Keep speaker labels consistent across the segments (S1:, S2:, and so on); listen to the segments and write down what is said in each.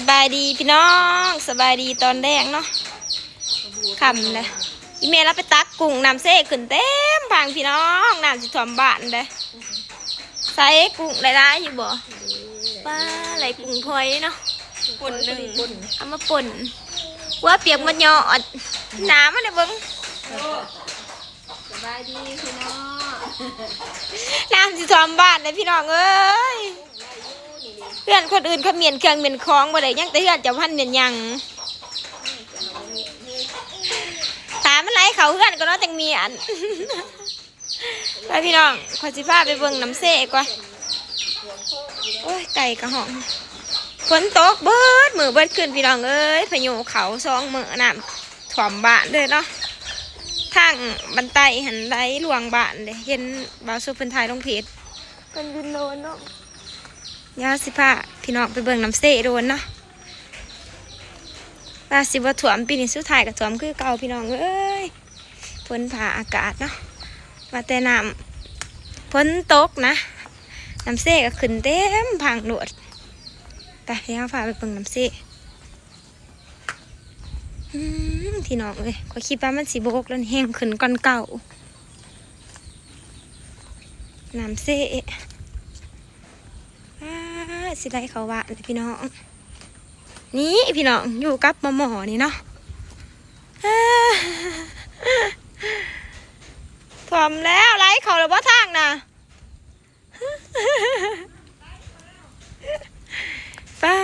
S1: บายดีพี่น้องสบายดีตอนแรกเนาะคำเลยอีเมลเราไปตักกุ้งน้ำเซ่ขึ้นเต็มพังพี่น้องน้ำสิถ่วมบ้านเลยใส่กุ้งได้อยู่บ่ป้าไหลกุ้งพลอยเนาะป่นหนึ่งเอามาป่นว่าเปียกมันหยอดน้ำมันเลยบึ้ง
S2: สบายดีพี่น้อง
S1: น้ำสิถ่วมบ้านเลยพี่น้องเอ้ยเพื่อนคนอื่นเขาเมียนเครื่องเมียนคล้องบ่ได้ยังแต่เพื่อนจะพันเมียนยังถามมันไรเขาเพื่อนก็น้องจังเมียนไปพี่น้องขอสิพาไปเบิ่งน้ำเซ่กว่าโอ้ยไก่กระหองฝนตกเบิดมือเบิดขึ้นพี่น้องเอ้ยพายุเขาซองมือน้ำถ่วมบ้านเลยเนาะทางบันไดหันไดหลวงบ้านเลยเห็นบ่าวสุพรรณไทยลงเพจเป็นดินโลนเนาะยาสิพาพี่น้องไปเบิ่งน้ำเซ่โดนเนาะว่าสิว่าถ่วมปีนี้สุดท้ายกับถ่วมคือเก่าพี่น้องเอ้ยฝนผ่าอากาศเนาะว่าแต่น้ำฝนตกนะน้ำเซ่ก็ขึ้นเต็มพังโดดแต่เดี๋ยวพาไปเบิ่งน้ำเซ่พี่น้องเอ้ยก็คิดว่ามันสิบกแล้วแห้งขึ้นก่อนเก่าน้ำเซ่สิได้เขาว่าพี่น้องนี่พี่น้องอยู่กับหมอนี่เนาะถ่วมแล้วไล่เขาหรือว่าทางนะป้า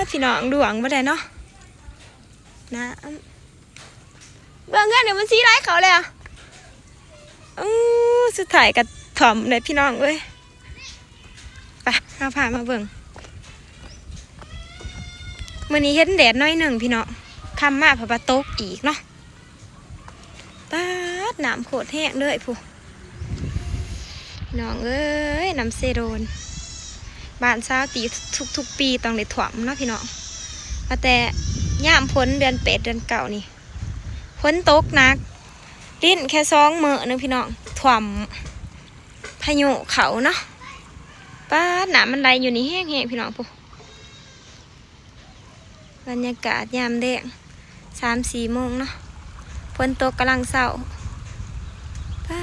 S1: พี่น้องดวงบ่ได้เนาะนะเบื้องเงินเดี๋ยวมันซีไล่เขาเลยอ่ะสุดท้ายกับถ่วมเลยพี่น้องเว้ยไปเอาผ่ามาเบิ่งมื่อนี้เห็นแดดน้อยหนึ่งพี่น้องคำมาพระตกอีกเนาะป้าดน้ำโคตรแห้งเลยผู้น้องเอ้ยน้ำเซโดนบ้านเช้าตีทุกปีต้องได้ถ่วมเนาะพี่น้องแต่ย่ามพ้นเดือน8เดือน9นี่พ้นตกนักลิ้นแค่2 มื้อนึงพี่น้องถ่วมพายุเขาเนาะป้าดน้ำมันไหลอยู่นี่แห้งๆพี่น้องผู้บรรยากาศยามแดง3-4 โมงเนาะฝนตกกำลังเศร้าป้า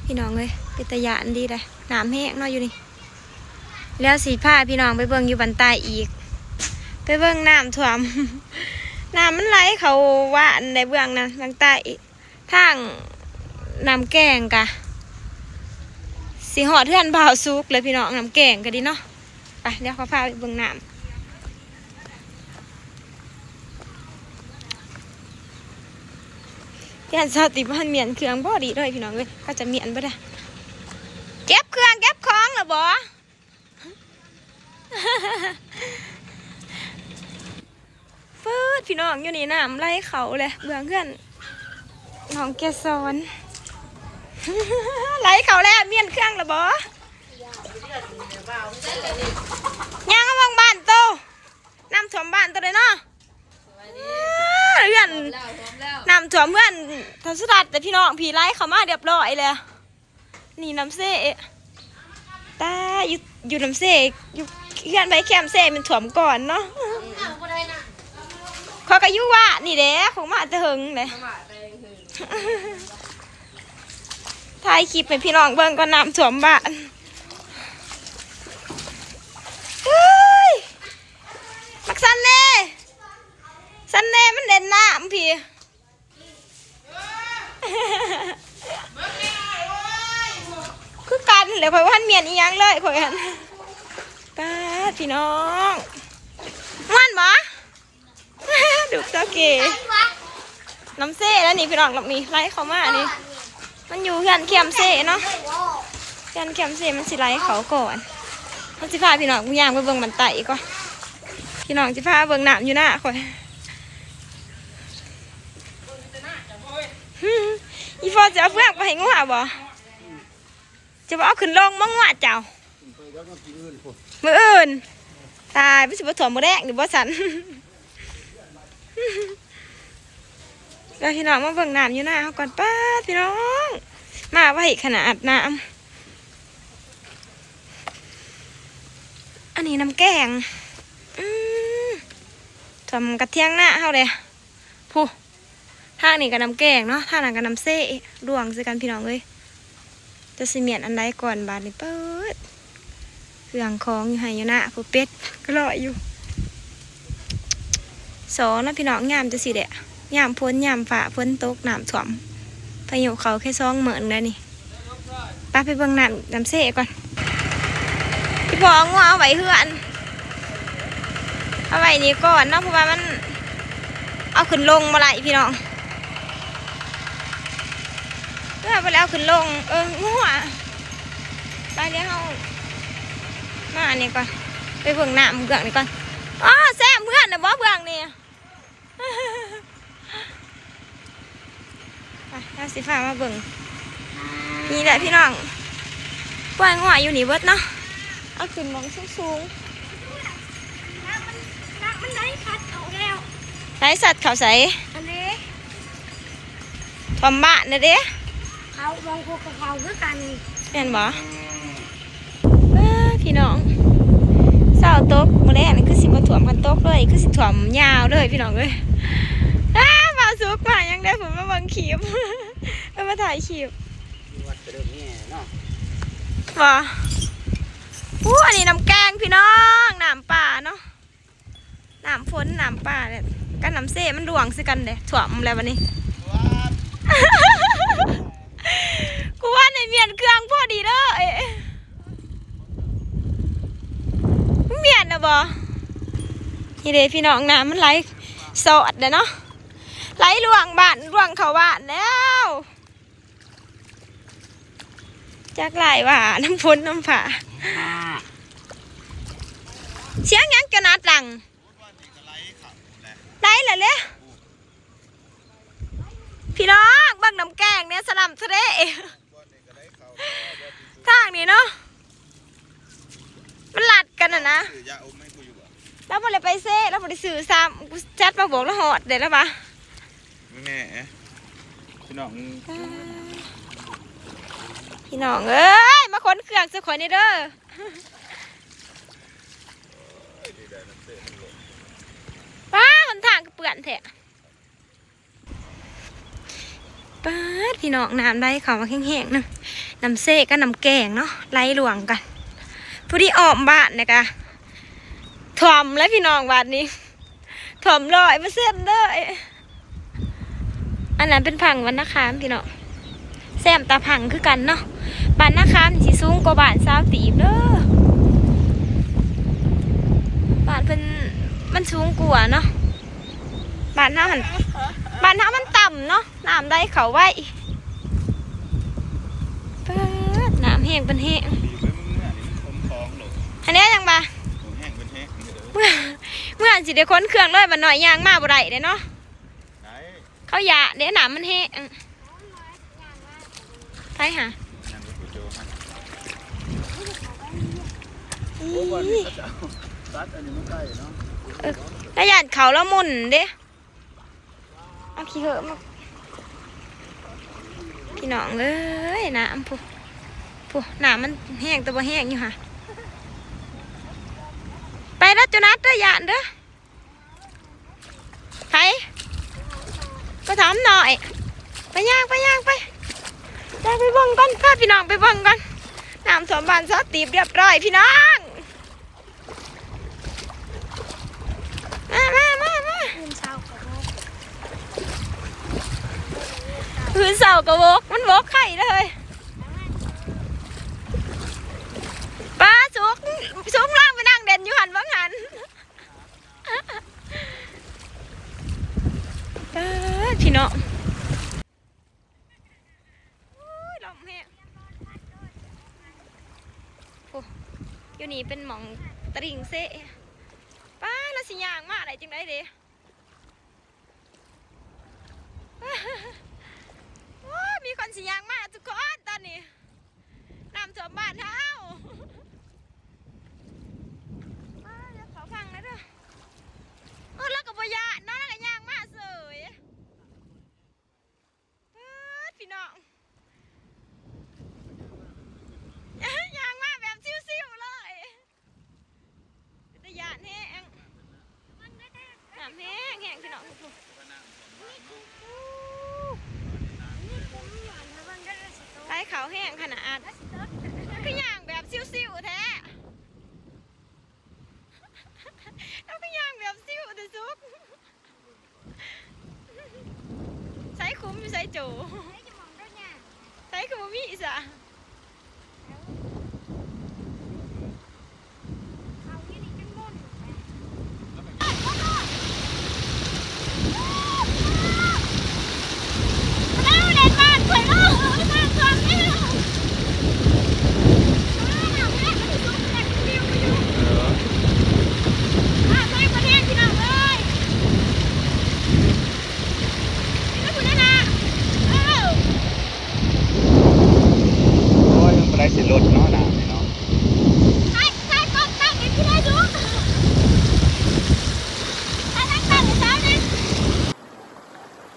S1: พี่น้องเลยเป็นตะยานดีเลยน้ำแห้งเนาะอยู่นี่แล้วสีผ้าพี่น้องไปเบิ่งอยู่บันใต้อีกไปเบิ่งน้ำท่วม น้ำมันไหลเขาว่านในเบื้องนั้นบันใต้ทางน้ำแกงกะสีหอดเทือนเผาซุกเลยพี่น้องน้ำแกงกันดีเนาะไปเดี๋ยวเขาพาไปเบิ่งน้ำเพื่อนสาวติบ้านเมียนเครื่องพอดีด้วยพี่น้องเลยก็จะเมียนบ่ได้เก็บเครื่องเก็บของเหรอบ่ฟืดพี่น้องอยู่นี่น้ำไหลเขาเลยเบื้องเพื่อนน้องแกซ้อน ไหลเขาแล้วเมียนเครื่องเหรอบ่ยังเอามองบ้านโตน้ำท่วมบ้านโตเลยเนาะเพื่อนน้ำท่วมเพื่อนทัศน์แต่พี่น้องผีไล่เขามาเรียบร้อยเลยนี่น้ำเซ่ตาอยู่น้ำเซ่อยู่เพื่อนไปแคมเซ่มันท่วมก่อนเนาะเขาก็ยุ่ว่านี่เด้ของมาจะหึงเลยถ่ายคลิปเป็นพี่น้องเบิ่งก็น้ำท่วมบ้านมักซันเน่ซันเน่มันเด่นน้ำพี่คือกันเดี๋ยวข่อยว่าเมียนอีหยังเลยข่อยหันป้าพี่น้องมันหมอดูเจ้าเก๋น้ำเซ่แล้วนี่พี่น้องลำนี้ไล่เขามานี่มันอยู่เพื่อนแคมเซ่เนาะเพื่อนแคมเซ่มันสิไล่เขาก่อนมันสิพาพี่น้องย่างไปเบิ่งบันไตก่อนพี่น้องสิพาเบิ่งน้ำอยู่หน้าข่อยอีฟอจะเอาเฟืองไปให้งัวบ่จะเอาขึ้นลงมั่งงัวเจ้ามืออื่นตายไม่ใช่ผสมมือแดงหรือว่าสันแล้วพี่น้องมาเบิ่งน้ำอยู่หน้าเขาก่อนป้าพี่น้องมาไว้ขนาดน้ำอันนี้น้ำแกง ทำกระเทียงหน้าเฮาเลยผู้ทางนี้กับน้ำแกงเนาะทางนั้นกับน้ำเซ่ดวงสิกันพี่น้องเอ้ยจะสิเมียนอันใดก่อนบาดนี้เปิดเครื่องของอยู่ให้อยู่หน้าผู้เป็ดก็รออยู่สองนะพี่น้องยามจะสิเดะยามพ้นยามฝ่าพ้นตกน้ำท่วมพายุเขาแค่ซองเหมือนได้นี่ป้าไปเบิ่งน้ำเซ่ก่อนพี่พองัวเอาไว้เฮือนเอาไว้นี่ก่อนเนาะเพราะว่ามันเอาขึ้นลงมาไหลพี่น้องเพื่อไปแล้วขึ้นลงงัวไปเดี๋ยวเอามาอันนี้ก่อนไปเบิ่งน้ำเบื้องนี่ก่อนอ๋อแซมเพื่อนนะบ่เบื้องนี่ไปเอาสิฟ้ามาเบิ่งนี่แหละพี่น้องปล่อยงัวอยู่นี่เบิดเนาะเอาขึ้นมองสูง
S2: มันได้พัดเอาแล้ว
S1: ไหนสัตว์เขาใส่
S2: อันนี้
S1: ทอมบ้านนะเด้
S2: เขามองพวกเขาคือกัน
S1: เห็นบ่พี่น้องเศร้าตกมื้อแรกนี่คือสิบ่ถ่วมกันตกเลยคือสิถ่วมยาวเลยพี่น้องเอ้ยมาสุกมายังได้ผมมาเบิ่งคลิป มาถ่ายคลิป
S3: วัดกระเดิมนี่เนาะ
S1: บ่อันนี้น้ำแกงพี่น้องน้ำป่าเนาะน้ำฝนน้ำป่าเนี่ยกันน้ำเซ่มันดวงสิกันเด้ถ่วมแล้ววันนี้ กูว่าในเมียนเครื่องพอดีเลยเมียนนะบอนี่เด้พี่น้องน้ำมันไหลสอดเด้เนาะไหลล่วงบ้านล่วงเขาบ้านแล้วจากไหลว่าน้ำฝนน้ำผ่าเสียงยังจะนัดหลังไหลเหรอเลยพี่น้องบังน้ำแกงเนี่ยสลัมทะเลทางนี้เนาะมันหลัดกันนะแล้วพอเลยไปเซ่แล้วพอได้สื่อซ้ำกูแชทมาบอกแล้วหอดเดี๋ยวแล้วปะ
S3: แม่พี่น้อง
S1: พี่น้องเอ้ยมาค้นเครื่องสักคนนี่เด้อป้าคนทางก็เปื่อนแท้ป้าพี่น้องน้ำได้เขามาแห้งๆนึงน้ำเซ่ก็น้ำแกงเนาะไหลหลวงกันผู้ที่ออมบ้านเนี่ยกะถ่วมแล้วพี่น้องบ้านนี้ถ่วม100%เลยอันนั้นเป็นผังวันนาคามพี่น้องแซมตาผังคือกันเนาะบ้านนาคามสิสูงกว่าบ้านสาวตีบเด้อบ้านเพิ่นมันสูงกว่าเนาะบ้านเฮามันต่ำเนาะน้ำได้เขาไว้เปิดน้ำแห้งเป็นแห้งอันนี้ยังบ่เมื่อสิได้ค้นเครื่องเลยมันหน่อยยางมาบ่ได้เด้เนาะเขาหยาเดี๋ยวน้ำมันแห้งไปหาแล้วหยาดเขาแล้วมุนเด้เอาขี้เหอะมาพี่น้องเอ้ยน้ำผู้น้ำมันแห้งแต่บ่แห้งอยู่ค่ะไปแล้วจุนัดเด้อหยาดเด้อไปก็ถามหน่อยไปย่างไปย่างไปเบิ่งก่อนพาพี่น้องไปเบิ่งก่อนน้ำสมบัติซอสตีบเรียบร้อยพี่น้องมาพื้นเสากระวกมันวกไข่เลยป้าสุกล่างไปนั่งเด่นอยู่หันบ้างหันพี่น้องลมแห้งอยู่นี่เป็นหม่องตริ่งเซ่ป้าแล้วสิย่างมาอะไรจังได้เด้มีคนสิย่างมาทุกคนตอนนี้น้ำท่วมบ้านเฮาเดี๋ยวเขาฟังนะเด้อแล้วก็บ่ยานเนาะแล้วก็ย่างมาเสยพี่น้องย่างมาแบบซิ่วๆเลยแต่ยานแห้งน้ำแห้ น้องไล่เขาแห้งขนาดคืออย่างแบบซิวๆแท้แล้วก็อย่างแบบซิวแต่ซุกใช้คุ้มอยู่ใช้โจใช้คือบ่มีสะ
S3: โอ้ยมันบ่ได้สิรถเนาะน้ำนี่เนาะ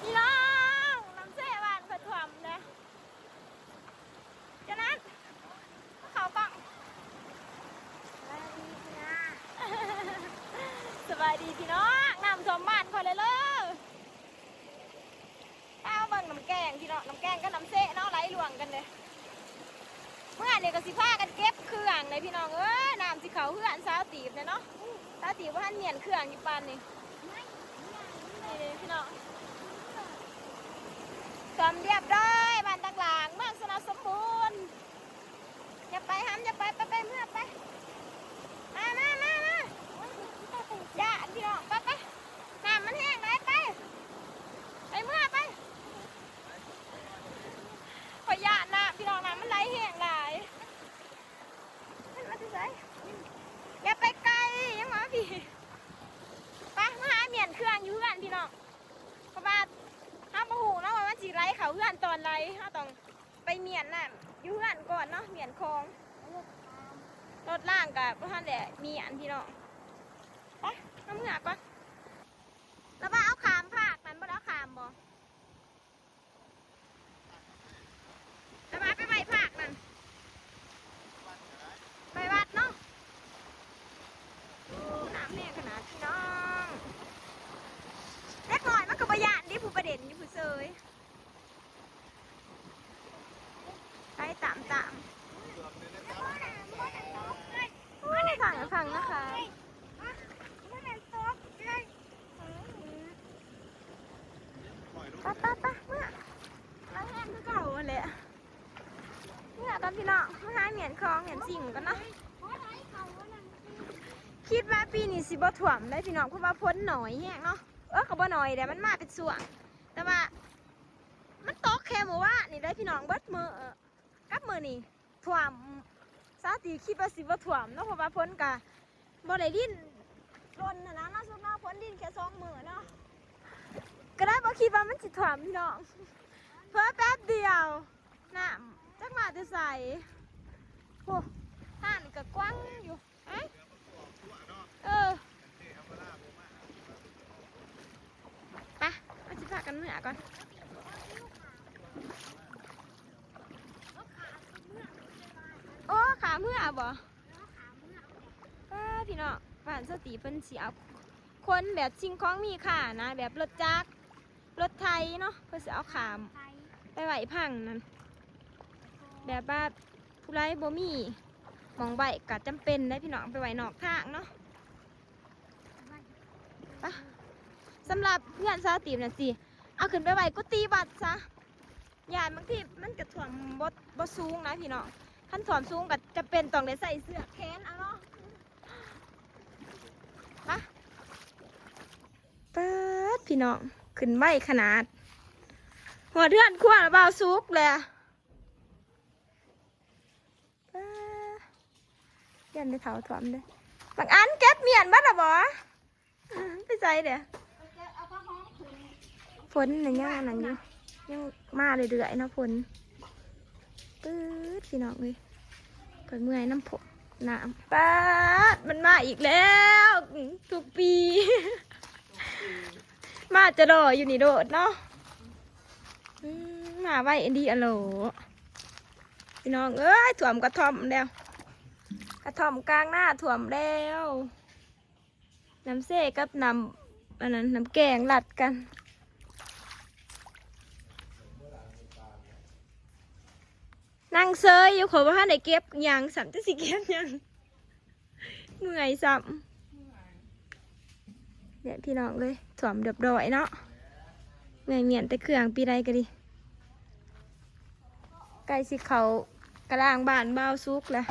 S1: พี่น้องน้ำเสบานเพิ่นถ่วมนะฉะนั้นเขากล้องสบายดีพี่น้องน้ำท่วมบ้านคอยเลยเอาเบิ่งน้ำแกงพี่น้องน้ำแกงก็น้ำเสะเนาะไหลหลวงกันเลยเมื่อเนี่ยก็สิพากันเก็บเครื่องเลยพี่น้องเอ้ยน้ำสิเขาเพื่อนสาวตีบเลยเนาะสาวตีบว่าท่านเมียนเครื่องอยู่ปานนี่นี่เลยพี่น้อง สมเรียบร้อยบ้านต่างหลังเมืองสนสมบูรณ์อย่าไปห้ามอย่าไปไปเมื่อไปมาอย่าพี่น้องไปน้ำมันแห้งไหลไปเมื่อไปขอยาน้ำพี่น้องน้ำมันไหลแห้งไหลมาที่ไหนอย่าไปไกลยังมาพี่ไปมาหาเมียนเครื่องอยู่กันพี่น้องเพราะว่าห้ามมาหูเนาะว่ามันจีไรเขาเพื่อนตอนไรเขาต้องไปเมียนน่ะอยู่เพื่อนก่อนเนาะเมียนคลองรถล่างกับท่านแหละเมียนพี่น้องไปเอามือก่อนแล้วว่าเอาขามภาคนั้นบ่แล้วขามบ่แล้วมาไปใบภาคนั้นไปวัดเนาะน้ำแน่ขนาดพี่น้องเล็กหน่อยมันก็ประหยัดดิผู้ประเด็นดิผู้เซยไปตามฟังนะคะไปเมื่อเราแห้งคือเก่าเลยเมื่อตอนพี่น้องมาหาเหมียนคลองเหมียนสิ่งกันเนาะคิดว่าปีนี้สิบ่ถ่วมได้พี่น้องเพราะว่าพ้นหน่อยแห้งเนาะก็บ่หน่อยแต่มันมาเป็นส่วนแต่ว่ามันตกแค่หมู่ว่านี่ได้พี่น้องเบิดมือกับมือนี่ถ่วมซาตีคิดว่าสิบ่ถ่วมเนาะเพราะว่าพ้นกะบ่ได้ดิ้นรนนะเนาะสุดเนาะพ้นดิ้นแค่2 มือเนาะก็ได้บ่คิดว่ามันสิถ่วมพี่น้องเพิ่มแป๊บเดียวน้ำจักมาจะใส่โอ้ห่านก็กว้างอยู่ไปมาจิพากันเมื่อก่อนโอ้ขาเมื่อบ่พี่น้องบ้านสติเพิ่นสิเอาคนแบบสิ่งของมีค่านะแบบรถจักรรถไทยเนาะเพิ่นสิเอาขามไปไหวพังนั่นแบบว่าผู้ไร้บ่มีหมองใบก็จำเป็นได้พี่น้องไปไหวนอกทางเนาะไปสำหรับเพื่อนสาวตีมน่ะสิเอาขึ้นไปไหวกุฏิบัตรซะยานบางทีมันกระถ่วมบ่สูงนะพี่น้องขั้นถ่วมสูงก็จะเป็นต้องได้ใส่เสื้อแขนเอาเนาะไปเปิดพี่น้องขึ้นไหวขนาดหัวเทือนขั้วระเบาซุกเลยยันได้เท้าถ่วมเลยบางอันเก็บเมียนบ้านหรอบ่ไปใจเดี๋ยวฝนในย่างนั่นอยู่ยังมาเรื่อยๆนะฝนปื๊ดพี่น้องเลยเปิดเมื่อยน้ำผงน้ำป๊าดมันมาอีกแล้วทุกปี มาจะรออยู่นี่โดดเนาะมาไว้ดีอะโหลพี่น้องเอ้ยถ่วมกระท่อมแล้วกระท่อมกลางหน้าถ่วมแล้วน้ำเสกับน้ำ อันนั้นน้ำแกงหลัดกันนั่งเซยอยู่ขอว่าได้เก็บหยังสัมจะสิเก็บหยังเหนื่อยสัมเดี๋ยวพี่น้องเลยถ่วมเดือบดอยเนาะเหนื่อยเมียนแต่เครื่องปีใดก็ดีไก่สิเขากระล่างบ้านเบาซุกแหละ